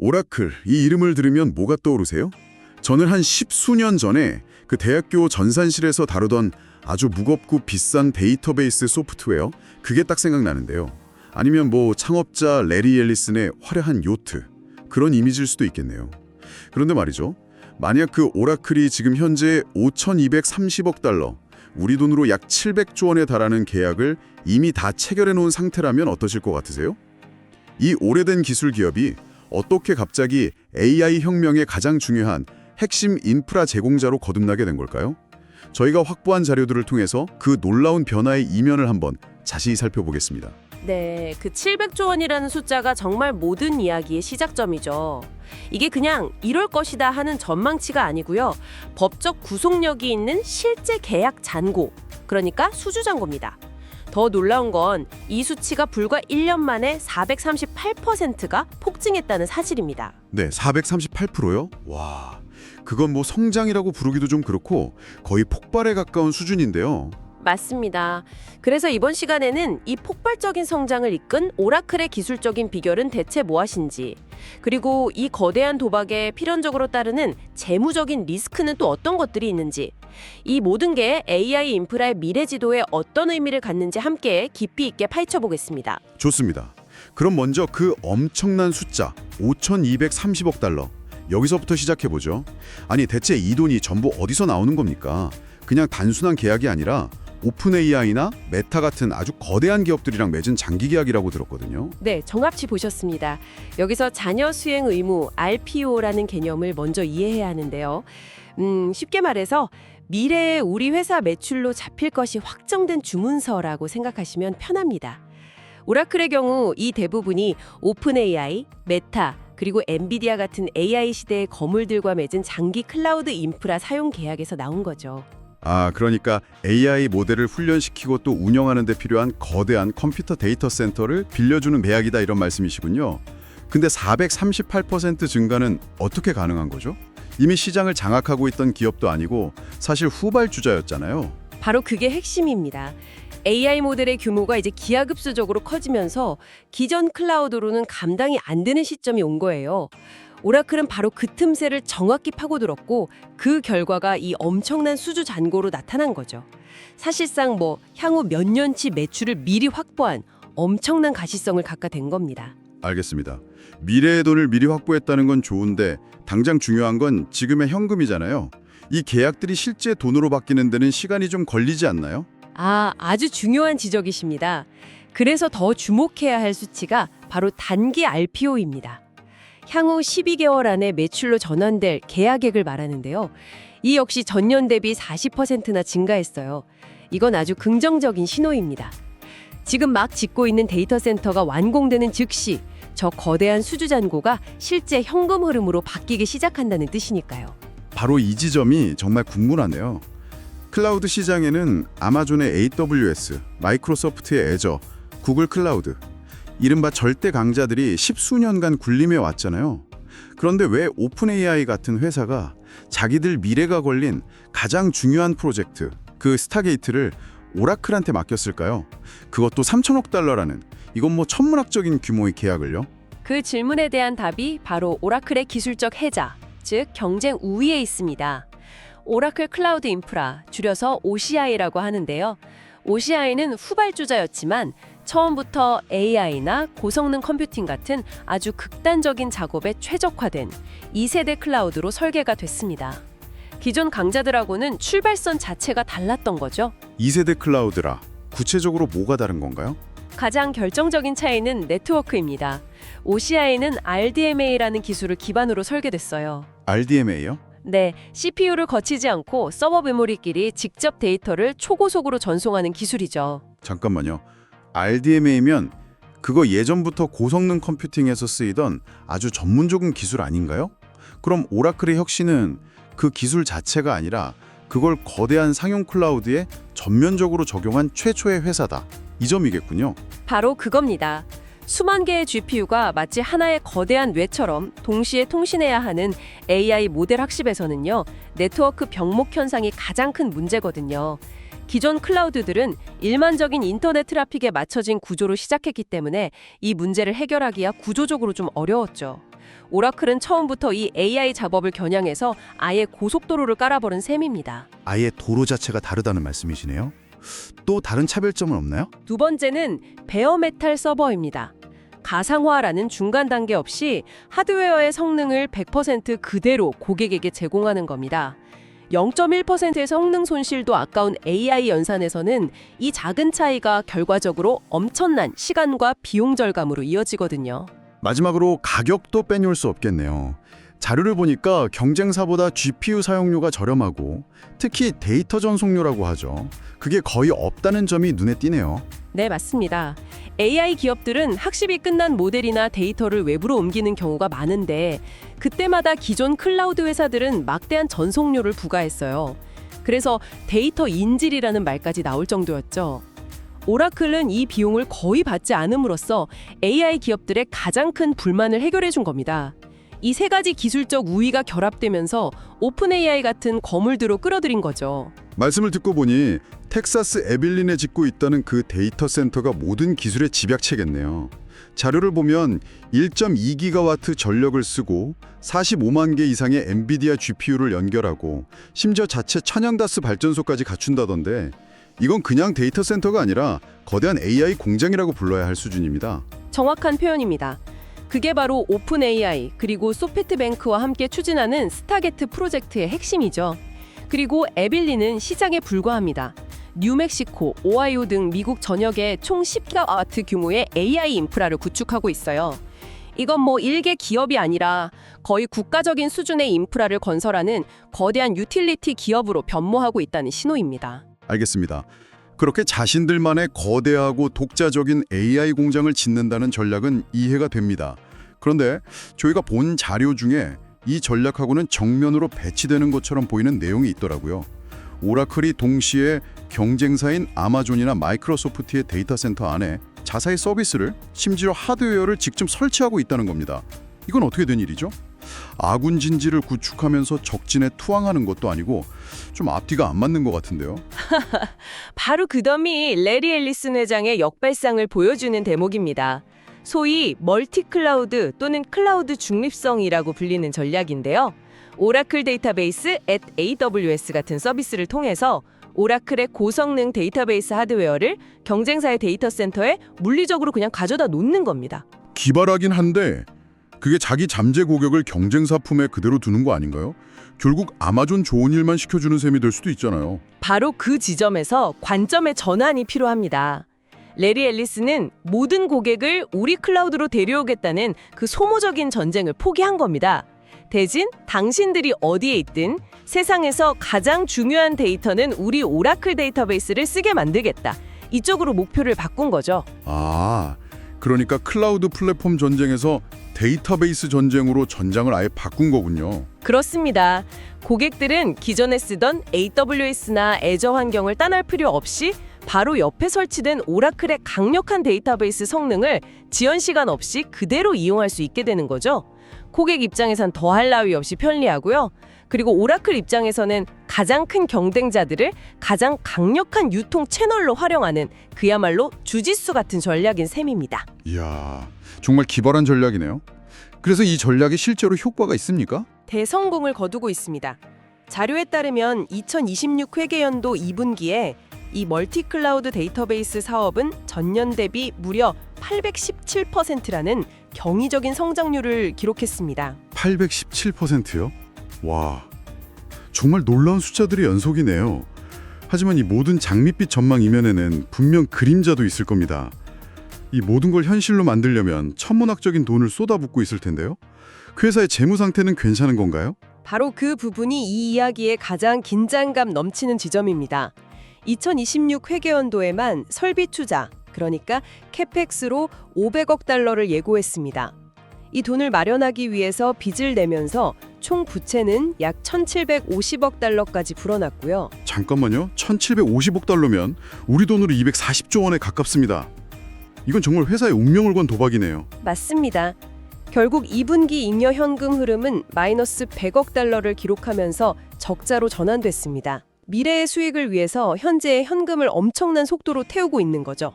오라클, 이 이름을 들으면 뭐가 떠오르세요? 저는 한 십수년 전에 그 대학교 전산실에서 다루던 아주 무겁고 비싼 데이터베이스 소프트웨어, 그게 딱 생각나는데요. 아니면 뭐 창업자 레리 앨리슨의 화려한 요트, 그런 이미지일 수도 있겠네요. 그런데 말이죠. 만약 그 오라클이 지금 현재 5,230억 달러, 우리 돈으로 약 700조 원에 달하는 계약을 이미 다 체결해 놓은 상태라면 어떠실 것 같으세요? 이 오래된 기술 기업이 어떻게 갑자기 AI 혁명의 가장 중요한 핵심 인프라 제공자로 거듭나게 된 걸까요? 저희가 확보한 자료들을 통해서 그 놀라운 변화의 이면을 한번 자세히 살펴보겠습니다. 네, 그 700조 원이라는 숫자가 정말 모든 이야기의 시작점이죠. 이게 그냥 이럴 것이다 하는 전망치가 아니고요. 법적 구속력이 있는 실제 계약 잔고, 그러니까 수주잔고입니다. 더 놀라운 건 이 수치가 불과 1년 만에 438%가 폭증했다는 사실입니다. 네, 438%요? 와, 그건 뭐 성장이라고 부르기도 좀 그렇고 거의 폭발에 가까운 수준인데요. 맞습니다. 그래서 이번 시간에는 이 폭발적인 성장을 이끈 오라클의 기술적인 비결은 대체 무엇인지, 그리고 이 거대한 도박에 필연적으로 따르는 재무적인 리스크는 또 어떤 것들이 있는지, 이 모든 게 AI 인프라의 미래 지도에 어떤 의미를 갖는지 함께 깊이 있게 파헤쳐보겠습니다. 좋습니다. 그럼 먼저 그 엄청난 숫자 5,230억 달러, 여기서부터 시작해보죠. 아니 대체 이 돈이 전부 어디서 나오는 겁니까? 그냥 단순한 계약이 아니라 오픈 AI나 메타 같은 아주 거대한 기업들이랑 맺은 장기 계약이라고 들었거든요. 네, 정확히 보셨습니다. 여기서 자녀 수행 의무 RPO라는 개념을 먼저 이해해야 하는데요. 쉽게 말해서 미래에 우리 회사 매출로 잡힐 것이 확정된 주문서라고 생각하시면 편합니다. 오라클의 경우 이 대부분이 오픈 AI, 메타, 그리고 엔비디아 같은 AI 시대의 거물들과 맺은 장기 클라우드 인프라 사용 계약에서 나온 거죠. 아, 그러니까 AI 모델을 훈련시키고 또 운영하는 데 필요한 거대한 컴퓨터 데이터 센터를 빌려주는 계약이다 이런 말씀이시군요. 근데 438% 증가는 어떻게 가능한 거죠? 이미 시장을 장악하고 있던 기업도 아니고 사실 후발주자였잖아요. 바로 그게 핵심입니다. AI 모델의 규모가 이제 기하급수적으로 커지면서 기존 클라우드로는 감당이 안 되는 시점이 온 거예요. 오라클은 바로 그 틈새를 정확히 파고들었고 그 결과가 이 엄청난 수주 잔고로 나타난 거죠. 사실상 뭐 향후 몇 년치 매출을 미리 확보한 엄청난 가시성을 갖게 된 겁니다. 알겠습니다. 미래의 돈을 미리 확보했다는 건 좋은데 당장 중요한 건 지금의 현금이잖아요. 이 계약들이 실제 돈으로 바뀌는 데는 시간이 좀 걸리지 않나요? 아주 중요한 지적이십니다. 그래서 더 주목해야 할 수치가 바로 단기 RPO입니다. 향후 12개월 안에 매출로 전환될 계약액을 말하는데요. 이 역시 전년 대비 40%나 증가했어요. 이건 아주 긍정적인 신호입니다. 지금 막 짓고 있는 데이터 센터가 완공되는 즉시 저 거대한 수주 잔고가 실제 현금 흐름으로 바뀌기 시작한다는 뜻이니까요. 바로 이 지점이 정말 궁금하네요. 클라우드 시장에는 아마존의 AWS, 마이크로소프트의 애저, 구글 클라우드, 이른바 절대 강자들이 십수년간 군림해 왔잖아요. 그런데 왜 오픈 AI 같은 회사가 자기들 미래가 걸린 가장 중요한 프로젝트, 그 스타게이트를 오라클한테 맡겼을까요? 그것도 3천억 달러라는, 이건 뭐 천문학적인 규모의 계약을요? 그 질문에 대한 답이 바로 오라클의 기술적 해자, 즉 경쟁 우위에 있습니다. 오라클 클라우드 인프라, 줄여서 OCI라고 하는데요. OCI는 후발주자였지만 처음부터 AI나 고성능 컴퓨팅 같은 아주 극단적인 작업에 최적화된 2세대 클라우드로 설계가 됐습니다. 기존 강자들하고는 출발선 자체가 달랐던 거죠. 2세대 클라우드라, 구체적으로 뭐가 다른 건가요? 가장 결정적인 차이는 네트워크입니다. OCI는 RDMA라는 기술을 기반으로 설계됐어요. RDMA요? 네, CPU를 거치지 않고 서버 메모리끼리 직접 데이터를 초고속으로 전송하는 기술이죠. 잠깐만요. RDMA면 그거 예전부터 고성능 컴퓨팅에서 쓰이던 아주 전문적인 기술 아닌가요? 그럼 오라클의 혁신은 그 기술 자체가 아니라 그걸 거대한 상용 클라우드에 전면적으로 적용한 최초의 회사다. 이 점이겠군요. 바로 그겁니다. 수만 개의 GPU가 마치 하나의 거대한 뇌처럼 동시에 통신해야 하는 AI 모델 학습에서는요, 네트워크 병목 현상이 가장 큰 문제거든요. 기존 클라우드들은 일반적인 인터넷 트래픽에 맞춰진 구조로 시작했기 때문에 이 문제를 해결하기가 구조적으로 좀 어려웠죠. 오라클은 처음부터 이 AI 작업을 겨냥해서 아예 고속도로를 깔아버린 셈입니다. 아예 도로 자체가 다르다는 말씀이시네요. 또 다른 차별점은 없나요? 두 번째는 베어메탈 서버입니다. 가상화라는 중간 단계 없이 하드웨어의 성능을 100% 그대로 고객에게 제공하는 겁니다. 0.1%의 성능 손실도 아까운 AI 연산에서는 이 작은 차이가 결과적으로 엄청난 시간과 비용 절감으로 이어지거든요. 마지막으로 가격도 빼놓을 수 없겠네요. 자료를 보니까 경쟁사보다 GPU 사용료가 저렴하고 특히 데이터 전송료라고 하죠. 그게 거의 없다는 점이 눈에 띄네요. 네, 맞습니다. AI 기업들은 학습이 끝난 모델이나 데이터를 외부로 옮기는 경우가 많은데 그때마다 기존 클라우드 회사들은 막대한 전송료를 부과했어요. 그래서 데이터 인질이라는 말까지 나올 정도였죠. 오라클은 이 비용을 거의 받지 않음으로써 AI 기업들의 가장 큰 불만을 해결해 준 겁니다. 이 세 가지 기술적 우위가 결합되면서 오픈 AI 같은 거물들로 끌어들인 거죠. 말씀을 듣고 보니 텍사스 에빌린에 짓고 있다는 그 데이터 센터가 모든 기술의 집약체겠네요. 자료를 보면 1.2기가와트 전력을 쓰고 45만 개 이상의 엔비디아 GPU를 연결하고 심지어 자체 천연가스 발전소까지 갖춘다던데 이건 그냥 데이터 센터가 아니라 거대한 AI 공장이라고 불러야 할 수준입니다. 정확한 표현입니다. 그게 바로 오픈 AI 그리고 소프트뱅크와 함께 추진하는 스타게트 프로젝트의 핵심이죠. 그리고 에빌리는 시장에 불과합니다. 뉴멕시코, 오하이오 등 미국 전역에 총 10기가와트 규모의 AI 인프라를 구축하고 있어요. 이건 뭐 일개 기업이 아니라 거의 국가적인 수준의 인프라를 건설하는 거대한 유틸리티 기업으로 변모하고 있다는 신호입니다. 알겠습니다. 그렇게 자신들만의 거대하고 독자적인 AI 공장을 짓는다는 전략은 이해가 됩니다. 그런데 저희가 본 자료 중에 이 전략하고는 정면으로 배치되는 것처럼 보이는 내용이 있더라고요. 오라클이 동시에 경쟁사인 아마존이나 마이크로소프트의 데이터 센터 안에 자사의 서비스를 심지어 하드웨어를 직접 설치하고 있다는 겁니다. 이건 어떻게 된 일이죠? 아군 진지를 구축하면서 적진에 투항하는 것도 아니고 좀 앞뒤가 안 맞는 것 같은데요. 바로 그 점이 레리 앨리슨 회장의 역발상을 보여주는 대목입니다. 소위 멀티클라우드 또는 클라우드 중립성이라고 불리는 전략인데요. 오라클 데이터베이스 at AWS 같은 서비스를 통해서 오라클의 고성능 데이터베이스 하드웨어를 경쟁사의 데이터 센터에 물리적으로 그냥 가져다 놓는 겁니다. 기발하긴 한데 그게 자기 잠재 고객을 경쟁사 품에 그대로 두는 거 아닌가요? 결국 아마존 좋은 일만 시켜주는 셈이 될 수도 있잖아요. 바로 그 지점에서 관점의 전환이 필요합니다. 레리 앨리스는 모든 고객을 우리 클라우드로 데려오겠다는 그 소모적인 전쟁을 포기한 겁니다. 대신 당신들이 어디에 있든 세상에서 가장 중요한 데이터는 우리 오라클 데이터베이스를 쓰게 만들겠다. 이쪽으로 목표를 바꾼 거죠. 아, 그러니까 클라우드 플랫폼 전쟁에서 데이터베이스 전쟁으로 전장을 아예 바꾼 거군요. 그렇습니다. 고객들은 기존에 쓰던 AWS나 애저 환경을 떠날 필요 없이 바로 옆에 설치된 오라클의 강력한 데이터베이스 성능을 지연 시간 없이 그대로 이용할 수 있게 되는 거죠. 고객 입장에선 더할 나위 없이 편리하고요. 그리고 오라클 입장에서는 가장 큰 경쟁자들을 가장 강력한 유통 채널로 활용하는 그야말로 주짓수 같은 전략인 셈입니다. 이야, 정말 기발한 전략이네요. 그래서 이 전략이 실제로 효과가 있습니까? 대성공을 거두고 있습니다. 자료에 따르면 2026 회계연도 2분기에 이 멀티클라우드 데이터베이스 사업은 전년 대비 무려 817%라는 경이적인 성장률을 기록했습니다. 817%요? 와, 정말 놀라운 숫자들의 연속이네요. 하지만 이 모든 장밋빛 전망 이면에는 분명 그림자도 있을 겁니다. 이 모든 걸 현실로 만들려면 천문학적인 돈을 쏟아붓고 있을 텐데요. 그 회사의 재무 상태는 괜찮은 건가요? 바로 그 부분이 이 이야기의 가장 긴장감 넘치는 지점입니다. 2026 회계연도에만 설비 투자, 그러니까 캐펙스로 500억 달러를 예고했습니다. 이 돈을 마련하기 위해서 빚을 내면서 총 부채는 약 1,750억 달러까지 불어났고요. 잠깐만요. 1,750억 달러면 우리 돈으로 240조 원에 가깝습니다. 이건 정말 회사의 운명을 건 도박이네요. 맞습니다. 결국 2분기 잉여 현금 흐름은 마이너스 100억 달러를 기록하면서 적자로 전환됐습니다. 미래의 수익을 위해서 현재의 현금을 엄청난 속도로 태우고 있는 거죠.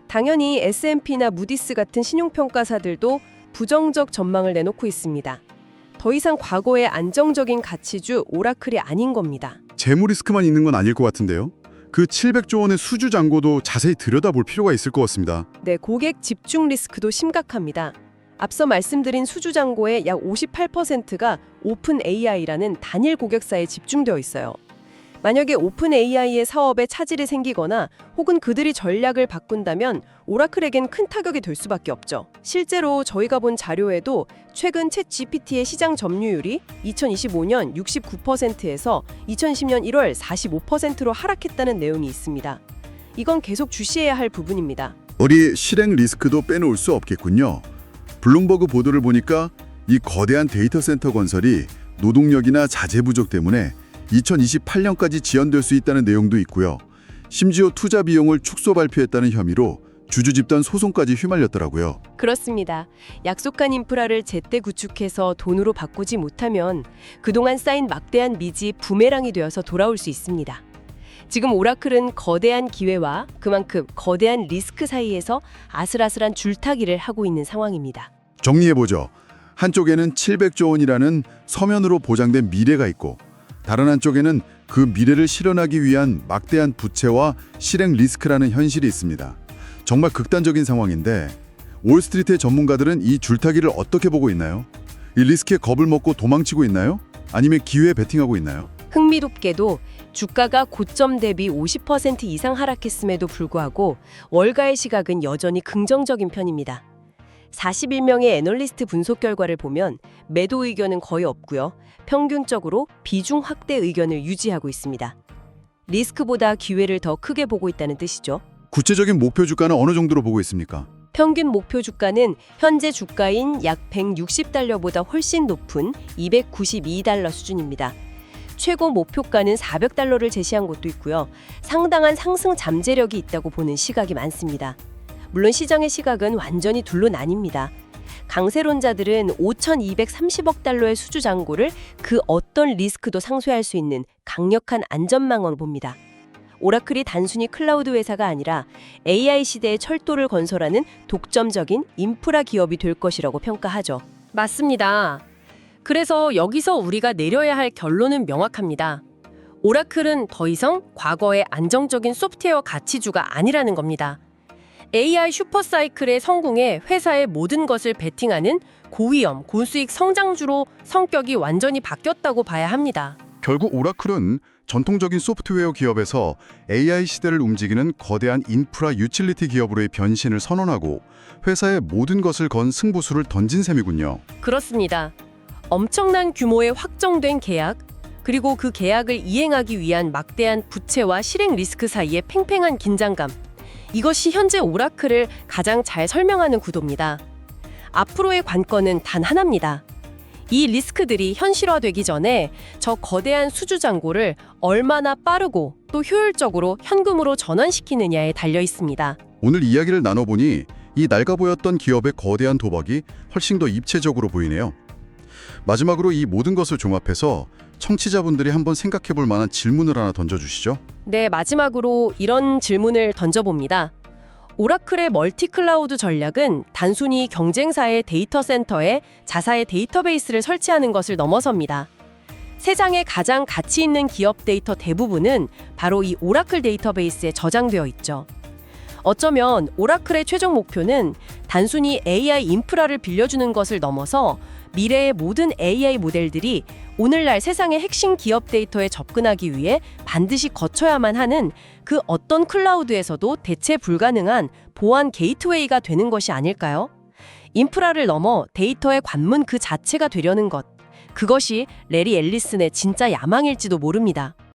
당연히 S&P나 무디스 같은 신용평가사들도 부정적 전망을 내놓고 있습니다. 더 이상 과거의 안정적인 가치주 오라클이 아닌 겁니다. 재무 리스크만 있는 건 아닐 것 같은데요. 그 700조 원의 수주 잔고도 자세히 들여다볼 필요가 있을 것 같습니다. 네, 고객 집중 리스크도 심각합니다. 앞서 말씀드린 수주 잔고의 약 58%가 오픈 AI라는 단일 고객사에 집중되어 있어요. 만약에 오픈 AI의 사업에 차질이 생기거나 혹은 그들이 전략을 바꾼다면 오라클에겐 큰 타격이 될 수밖에 없죠. 실제로 저희가 본 자료에도 최근 챗 GPT의 시장 점유율이 2025년 69%에서 2010년 1월 45%로 하락했다는 내용이 있습니다. 이건 계속 주시해야 할 부분입니다. 우리 실행 리스크도 빼놓을 수 없겠군요. 블룸버그 보도를 보니까 이 거대한 데이터 센터 건설이 노동력이나 자재 부족 때문에 2028년까지 지연될 수 있다는 내용도 있고요. 심지어 투자 비용을 축소 발표했다는 혐의로 주주 집단 소송까지 휘말렸더라고요. 그렇습니다. 약속한 인프라를 제때 구축해서 돈으로 바꾸지 못하면 그동안 쌓인 막대한 빚이 부메랑이 되어서 돌아올 수 있습니다. 지금 오라클은 거대한 기회와 그만큼 거대한 리스크 사이에서 아슬아슬한 줄타기를 하고 있는 상황입니다. 정리해보죠. 한쪽에는 700조 원이라는 서면으로 보장된 미래가 있고 다른 한쪽에는 그 미래를 실현하기 위한 막대한 부채와 실행 리스크라는 현실이 있습니다. 정말 극단적인 상황인데 월스트리트의 전문가들은 이 줄타기를 어떻게 보고 있나요? 이 리스크에 겁을 먹고 도망치고 있나요? 아니면 기회에 베팅하고 있나요? 흥미롭게도 주가가 고점 대비 50% 이상 하락했음에도 불구하고 월가의 시각은 여전히 긍정적인 편입니다. 41명의 애널리스트 분석 결과를 보면 매도 의견은 거의 없고요. 평균적으로 비중 확대 의견을 유지하고 있습니다. 리스크보다 기회를 더 크게 보고 있다는 뜻이죠. 구체적인 목표 주가는 어느 정도로 보고 있습니까? 평균 목표 주가는 현재 주가인 약 160달러보다 훨씬 높은 292달러 수준입니다. 최고 목표가는 400달러를 제시한 곳도 있고요. 상당한 상승 잠재력이 있다고 보는 시각이 많습니다. 물론 시장의 시각은 완전히 둘로 나뉩니다. 강세론자들은 5,230억 달러의 수주 잔고를 그 어떤 리스크도 상쇄할 수 있는 강력한 안전망으로 봅니다. 오라클이 단순히 클라우드 회사가 아니라 AI 시대의 철도를 건설하는 독점적인 인프라 기업이 될 것이라고 평가하죠. 맞습니다. 그래서 여기서 우리가 내려야 할 결론은 명확합니다. 오라클은 더 이상 과거의 안정적인 소프트웨어 가치주가 아니라는 겁니다. AI 슈퍼사이클의 성공에 회사의 모든 것을 베팅하는 고위험, 고수익 성장주로 성격이 완전히 바뀌었다고 봐야 합니다. 결국 오라클은 전통적인 소프트웨어 기업에서 AI 시대를 움직이는 거대한 인프라 유틸리티 기업으로의 변신을 선언하고 회사의 모든 것을 건 승부수를 던진 셈이군요. 그렇습니다. 엄청난 규모의 확정된 계약, 그리고 그 계약을 이행하기 위한 막대한 부채와 실행 리스크 사이의 팽팽한 긴장감. 이것이 현재 오라클을 가장 잘 설명하는 구도입니다. 앞으로의 관건은 단 하나입니다. 이 리스크들이 현실화되기 전에 저 거대한 수주 잔고를 얼마나 빠르고 또 효율적으로 현금으로 전환시키느냐에 달려 있습니다. 오늘 이야기를 나눠보니 이 낡아 보였던 기업의 거대한 도박이 훨씬 더 입체적으로 보이네요. 마지막으로 이 모든 것을 종합해서 청취자분들이 한번 생각해 볼 만한 질문을 하나 던져주시죠. 네, 마지막으로 이런 질문을 던져봅니다. 오라클의 멀티클라우드 전략은 단순히 경쟁사의 데이터 센터에 자사의 데이터베이스를 설치하는 것을 넘어섭니다. 세상에 가장 가치 있는 기업 데이터 대부분은 바로 이 오라클 데이터베이스에 저장되어 있죠. 어쩌면 오라클의 최종 목표는 단순히 AI 인프라를 빌려주는 것을 넘어서 미래의 모든 AI 모델들이 오늘날 세상의 핵심 기업 데이터에 접근하기 위해 반드시 거쳐야만 하는 그 어떤 클라우드에서도 대체 불가능한 보안 게이트웨이가 되는 것이 아닐까요? 인프라를 넘어 데이터의 관문 그 자체가 되려는 것. 그것이 레리 앨리슨의 진짜 야망일지도 모릅니다.